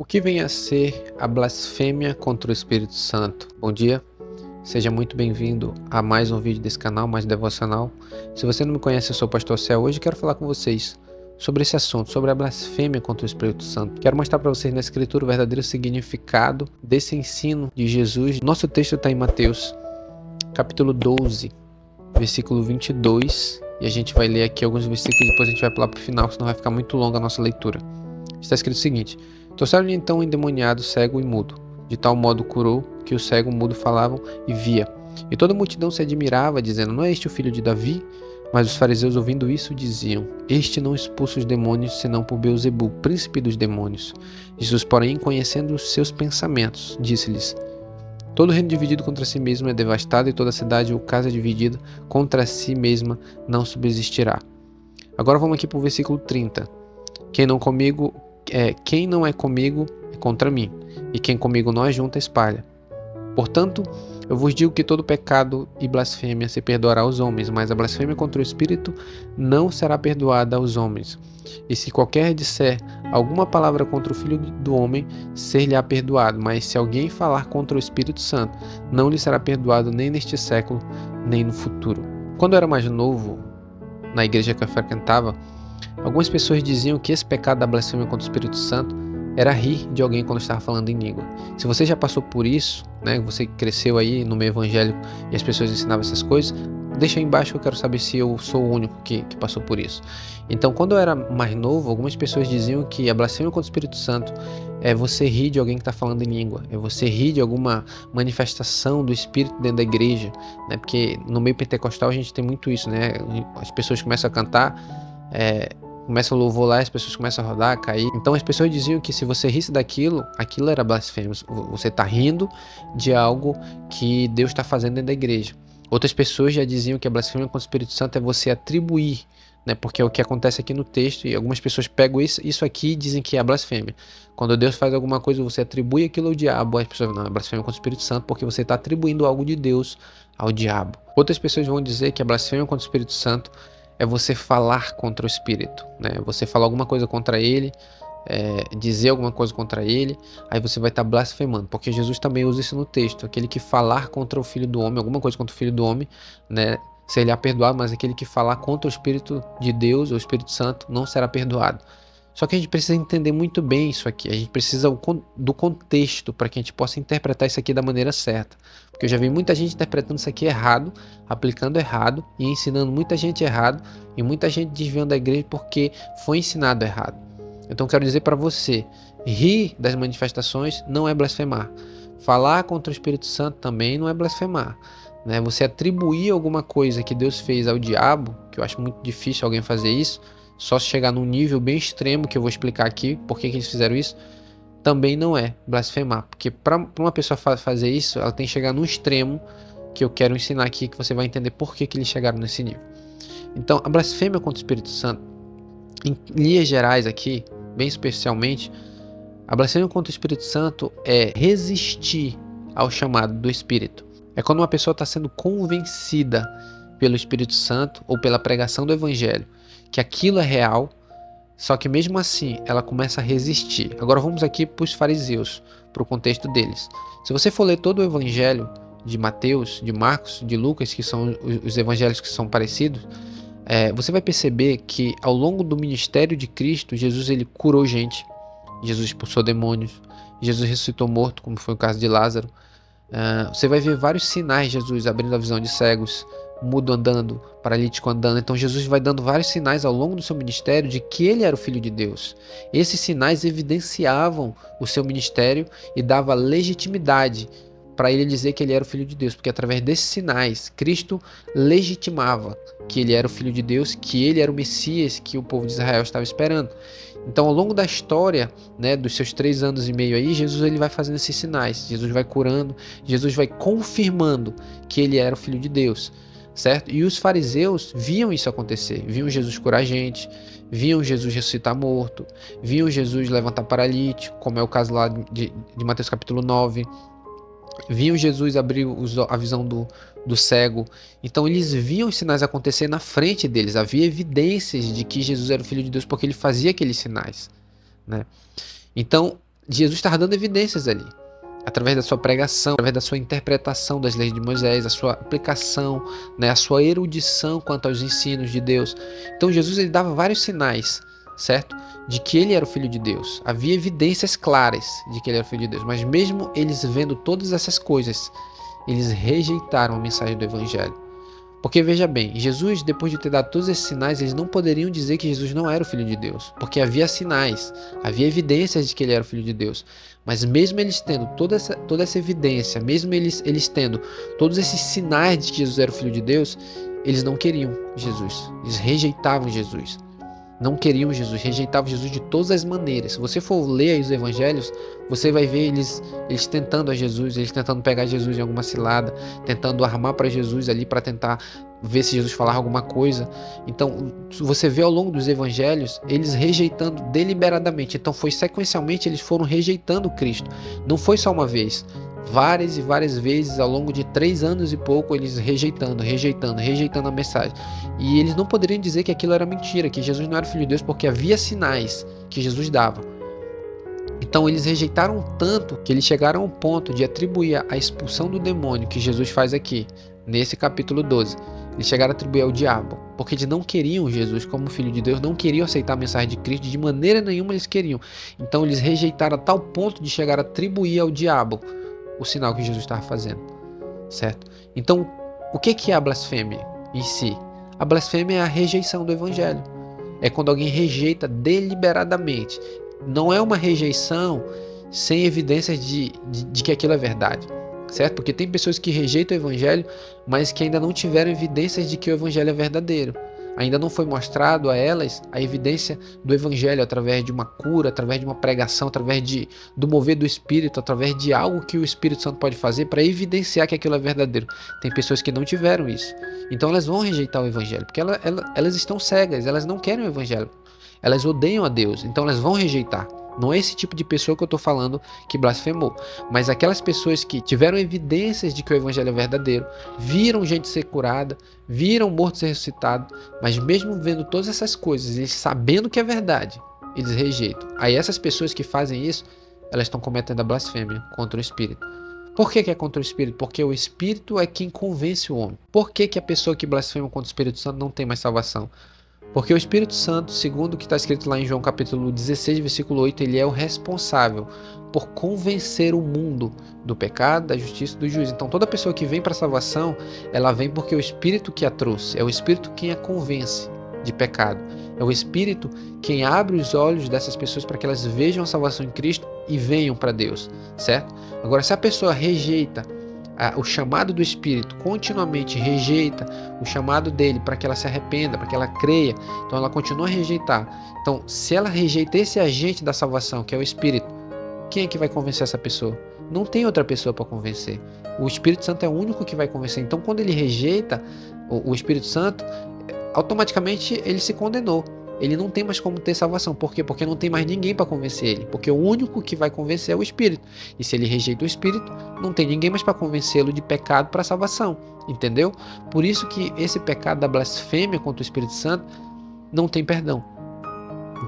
O que vem a ser a blasfêmia contra o Espírito Santo? Bom dia, seja muito bem-vindo a mais um vídeo desse canal, mais devocional. Se você não me conhece, eu sou o Pastor Céu. Hoje quero falar com vocês sobre esse assunto, sobre a blasfêmia contra o Espírito Santo. Quero mostrar para vocês na Escritura o verdadeiro significado desse ensino de Jesus. Nosso texto está em Mateus, capítulo 12, versículo 22, e a gente vai ler aqui alguns versículos e depois a gente vai pular para o final, senão vai ficar muito longa a nossa leitura. Está escrito o seguinte: trouxeram-lhe então o endemoniado, cego e mudo. De tal modo curou, que o cego e o mudo falavam e via. E toda a multidão se admirava, dizendo: não é este o filho de Davi? Mas os fariseus, ouvindo isso, diziam: este não expulsa os demônios, senão por Beelzebu, príncipe dos demônios. Jesus, porém, conhecendo os seus pensamentos, disse-lhes: todo reino dividido contra si mesmo é devastado, e toda cidade ou casa dividida contra si mesma não subsistirá. Agora vamos aqui para o versículo 30. Quem não é comigo é contra mim, e quem comigo não ajunta espalha. Portanto, eu vos digo que todo pecado e blasfêmia se perdoará aos homens, mas a blasfêmia contra o Espírito não será perdoada aos homens. E se qualquer disser alguma palavra contra o Filho do Homem, ser-lhe-á perdoado, mas se alguém falar contra o Espírito Santo, não lhe será perdoado nem neste século, nem no futuro. Quando eu era mais novo, na igreja que eu frequentava, algumas pessoas diziam que esse pecado da blasfêmia contra o Espírito Santo era rir de alguém quando estava falando em língua. Se você já passou por isso, né, você cresceu aí no meio evangélico e as pessoas ensinavam essas coisas, deixa aí embaixo que eu quero saber se eu sou o único que passou por isso. Então, quando eu era mais novo, algumas pessoas diziam que a blasfêmia contra o Espírito Santo é você rir de alguém que está falando em língua, é você rir de alguma manifestação do Espírito dentro da igreja, né? Porque no meio pentecostal a gente tem muito isso, né? As pessoas começam a cantar, começa o louvor lá, as pessoas começam a rodar, a cair. Então as pessoas diziam que se você risse daquilo, aquilo era blasfêmia. Você está rindo de algo que Deus está fazendo dentro da igreja. Outras pessoas já diziam que a blasfêmia contra o Espírito Santo é você atribuir, né? Porque é o que acontece aqui no texto, e algumas pessoas pegam isso aqui e dizem que é blasfêmia. Quando Deus faz alguma coisa, você atribui aquilo ao diabo, as pessoas não, é blasfêmia contra o Espírito Santo, porque você está atribuindo algo de Deus ao diabo. Outras pessoas vão dizer que a blasfêmia contra o Espírito Santo é você falar contra o Espírito, né? Você falar alguma coisa contra ele, dizer alguma coisa contra ele, aí você vai estar blasfemando, porque Jesus também usa isso no texto: aquele que falar contra o Filho do Homem, alguma coisa contra o Filho do Homem, né, será perdoado, mas aquele que falar contra o Espírito de Deus, ou o Espírito Santo, não será perdoado. Só que a gente precisa entender muito bem isso aqui, a gente precisa do contexto para que a gente possa interpretar isso aqui da maneira certa, porque eu já vi muita gente interpretando isso aqui errado, aplicando errado e ensinando muita gente errado, e muita gente desviando da igreja porque foi ensinado errado. Então quero dizer para você: rir das manifestações não é blasfemar, falar contra o Espírito Santo também não é blasfemar, né? Você atribuir alguma coisa que Deus fez ao diabo, que eu acho muito difícil alguém fazer isso, só se chegar num nível bem extremo, que eu vou explicar aqui por que eles fizeram isso, também não é blasfemar. Porque para uma pessoa fazer isso, ela tem que chegar num extremo que eu quero ensinar aqui, que você vai entender por que eles chegaram nesse nível. Então, a blasfêmia contra o Espírito Santo, em linhas gerais aqui, bem especialmente, a blasfêmia contra o Espírito Santo é resistir ao chamado do Espírito. É quando uma pessoa está sendo convencida pelo Espírito Santo ou pela pregação do Evangelho que aquilo é real, só que mesmo assim ela começa a resistir. Agora vamos aqui para os fariseus, para o contexto deles. Se você for ler todo o Evangelho de Mateus, de Marcos, de Lucas, que são os evangelhos que são parecidos, você vai perceber que ao longo do ministério de Cristo, Jesus ele curou gente, Jesus expulsou demônios, Jesus ressuscitou morto, como foi o caso de Lázaro. Você vai ver vários sinais de Jesus abrindo a visão de cegos, mudo andando, paralítico andando. Então Jesus vai dando vários sinais ao longo do seu ministério de que ele era o Filho de Deus. Esses sinais evidenciavam o seu ministério e dava legitimidade para ele dizer que ele era o Filho de Deus, porque através desses sinais Cristo legitimava que ele era o Filho de Deus, que ele era o Messias que o povo de Israel estava esperando. Então, ao longo da história, né, dos seus 3 anos e meio aí, Jesus ele vai fazendo esses sinais, Jesus vai curando, Jesus vai confirmando que ele era o Filho de Deus, certo? E os fariseus viam isso acontecer, viam Jesus curar gente, viam Jesus ressuscitar morto, viam Jesus levantar paralítico, como é o caso lá de Mateus capítulo 9, viam Jesus abrir a visão do cego. Então eles viam os sinais acontecer na frente deles, havia evidências de que Jesus era o Filho de Deus porque ele fazia aqueles sinais, né? Então Jesus estava dando evidências ali, através da sua pregação, através da sua interpretação das leis de Moisés, a sua aplicação, né, a sua erudição quanto aos ensinos de Deus. Então Jesus ele dava vários sinais, certo? De que ele era o Filho de Deus. Havia evidências claras de que ele era o Filho de Deus, mas mesmo eles vendo todas essas coisas, eles rejeitaram a mensagem do Evangelho. Porque veja bem, Jesus, depois de ter dado todos esses sinais, eles não poderiam dizer que Jesus não era o Filho de Deus, porque havia sinais, havia evidências de que ele era o Filho de Deus. Mas mesmo eles tendo toda essa evidência, mesmo eles tendo todos esses sinais de que Jesus era o Filho de Deus, eles não queriam Jesus, eles rejeitavam Jesus. Não queriam Jesus, rejeitavam Jesus de todas as maneiras. Se você for ler aí os evangelhos, você vai ver eles tentando a Jesus, eles tentando pegar Jesus em alguma cilada, tentando armar para Jesus ali para tentar ver se Jesus falava alguma coisa. Então, você vê ao longo dos evangelhos, eles rejeitando deliberadamente. Então, foi sequencialmente, eles foram rejeitando Cristo. Não foi só uma vez. Várias e várias vezes ao longo de 3 anos e pouco eles rejeitando a mensagem, e eles não poderiam dizer que aquilo era mentira, que Jesus não era o Filho de Deus, porque havia sinais que Jesus dava. Então eles rejeitaram tanto que eles chegaram ao ponto de atribuir a expulsão do demônio que Jesus faz aqui nesse capítulo 12, eles chegaram a atribuir ao diabo, porque eles não queriam Jesus como Filho de Deus, não queriam aceitar a mensagem de Cristo, de maneira nenhuma eles queriam. Então eles rejeitaram a tal ponto de chegar a atribuir ao diabo o sinal que Jesus estava fazendo, certo? Então, o que é a blasfêmia em si? A blasfêmia é a rejeição do evangelho. É quando alguém rejeita deliberadamente. Não é uma rejeição sem evidências de que aquilo é verdade, certo? Porque tem pessoas que rejeitam o evangelho, mas que ainda não tiveram evidências de que o evangelho é verdadeiro. Ainda não foi mostrado a elas a evidência do evangelho através de uma cura, através de uma pregação, através do mover do Espírito, através de algo que o Espírito Santo pode fazer para evidenciar que aquilo é verdadeiro. Tem pessoas que não tiveram isso. Então elas vão rejeitar o evangelho, porque elas estão cegas, elas não querem o evangelho. Elas odeiam a Deus, então elas vão rejeitar. Não é esse tipo de pessoa que eu estou falando que blasfemou, mas aquelas pessoas que tiveram evidências de que o evangelho é verdadeiro, viram gente ser curada, viram mortos ser ressuscitados, mas mesmo vendo todas essas coisas e sabendo que é verdade, eles rejeitam. Aí essas pessoas que fazem isso, elas estão cometendo a blasfêmia contra o Espírito. Por que é contra o Espírito? Porque o Espírito é quem convence o homem. Por que a pessoa que blasfema contra o Espírito Santo não tem mais salvação? Porque o Espírito Santo, segundo o que está escrito lá em João capítulo 16, versículo 8, ele é o responsável por convencer o mundo do pecado, da justiça e do juízo. Então toda pessoa que vem para a salvação, ela vem porque é o Espírito que a trouxe, é o Espírito quem a convence de pecado. É o Espírito quem abre os olhos dessas pessoas para que elas vejam a salvação em Cristo e venham para Deus, certo? Agora, se a pessoa rejeita o chamado do Espírito, continuamente rejeita o chamado dele para que ela se arrependa, para que ela creia, então ela continua a rejeitar. Então, se ela rejeita esse agente da salvação, que é o Espírito, quem é que vai convencer essa pessoa? Não tem outra pessoa para convencer. O Espírito Santo é o único que vai convencer. Então, quando ele rejeita o Espírito Santo, automaticamente ele se condenou. Ele não tem mais como ter salvação. Por quê? Porque não tem mais ninguém para convencer ele. Porque o único que vai convencer é o Espírito. E se ele rejeita o Espírito, não tem ninguém mais para convencê-lo de pecado para salvação. Entendeu? Por isso que esse pecado da blasfêmia contra o Espírito Santo não tem perdão.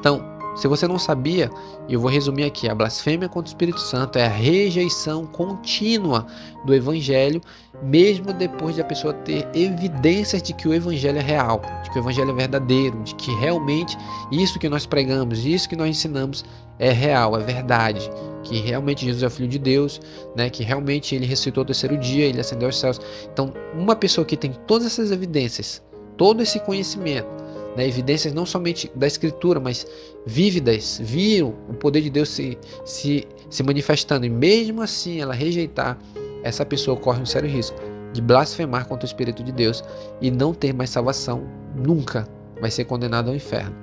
Então, se você não sabia, eu vou resumir aqui: a blasfêmia contra o Espírito Santo é a rejeição contínua do Evangelho, mesmo depois de a pessoa ter evidências de que o Evangelho é real, de que o Evangelho é verdadeiro, de que realmente isso que nós pregamos, isso que nós ensinamos é real, é verdade, que realmente Jesus é o Filho de Deus, né? Que realmente ele ressuscitou ao terceiro dia, ele ascendeu aos céus. Então, uma pessoa que tem todas essas evidências, todo esse conhecimento, né, evidências não somente da Escritura, mas vívidas, viram o poder de Deus se manifestando, e mesmo assim ela rejeitar, essa pessoa corre um sério risco de blasfemar contra o Espírito de Deus e não ter mais salvação, nunca vai ser condenado ao inferno,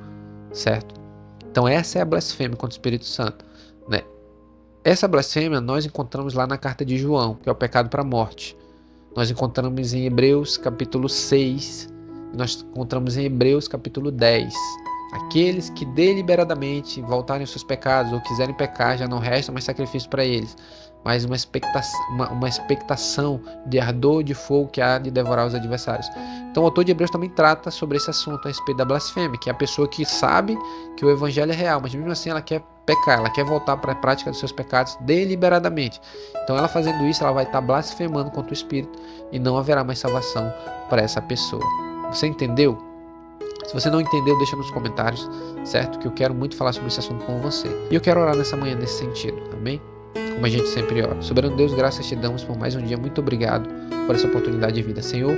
certo? Então essa é a blasfêmia contra o Espírito Santo, né? Essa blasfêmia nós encontramos lá na carta de João, que é o pecado para a morte. Nós encontramos em Hebreus capítulo 6, nós encontramos em Hebreus capítulo 10. Aqueles que deliberadamente voltarem aos seus pecados ou quiserem pecar, já não resta mais sacrifício para eles, mas uma expectação de ardor de fogo que há de devorar os adversários. Então o autor de Hebreus também trata sobre esse assunto a respeito da blasfêmia, que é a pessoa que sabe que o evangelho é real, mas mesmo assim ela quer pecar, ela quer voltar para a prática dos seus pecados deliberadamente. Então ela fazendo isso, ela vai estar blasfemando contra o Espírito e não haverá mais salvação para essa pessoa. Você entendeu? Se você não entendeu, deixa nos comentários, certo? Que eu quero muito falar sobre esse assunto com você. E eu quero orar nessa manhã nesse sentido, amém? Como a gente sempre ora. Soberano Deus, graças te damos por mais um dia. Muito obrigado por essa oportunidade de vida. Senhor,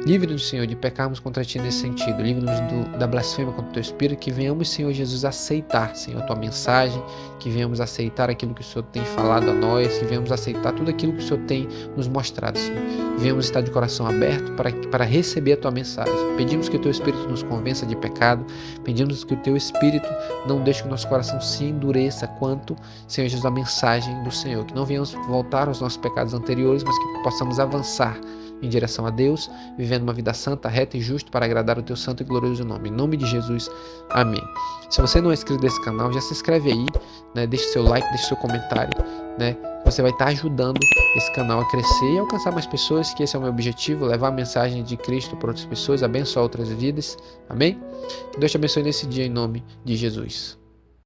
livre-nos, Senhor, de pecarmos contra ti nesse sentido. Livre-nos da blasfêmia contra o teu Espírito. Que venhamos, Senhor Jesus, aceitar, Senhor, a tua mensagem. Que venhamos aceitar aquilo que o Senhor tem falado a nós. Que venhamos aceitar tudo aquilo que o Senhor tem nos mostrado, Senhor. Venhamos estar de coração aberto para receber a tua mensagem. Pedimos que o teu Espírito nos convença de pecado. Pedimos que o teu Espírito não deixe que o nosso coração se endureça quanto, Senhor Jesus, a mensagem do Senhor. Que não venhamos voltar aos nossos pecados anteriores, mas que possamos avançar em direção a Deus, vivendo uma vida santa, reta e justa para agradar o teu santo e glorioso nome. Em nome de Jesus, amém. Se você não é inscrito nesse canal, já se inscreve aí, né? Deixe seu like, deixe seu comentário, né? Você vai estar ajudando esse canal a crescer e alcançar mais pessoas, que esse é o meu objetivo, levar a mensagem de Cristo para outras pessoas, abençoar outras vidas, amém? Que Deus te abençoe nesse dia em nome de Jesus.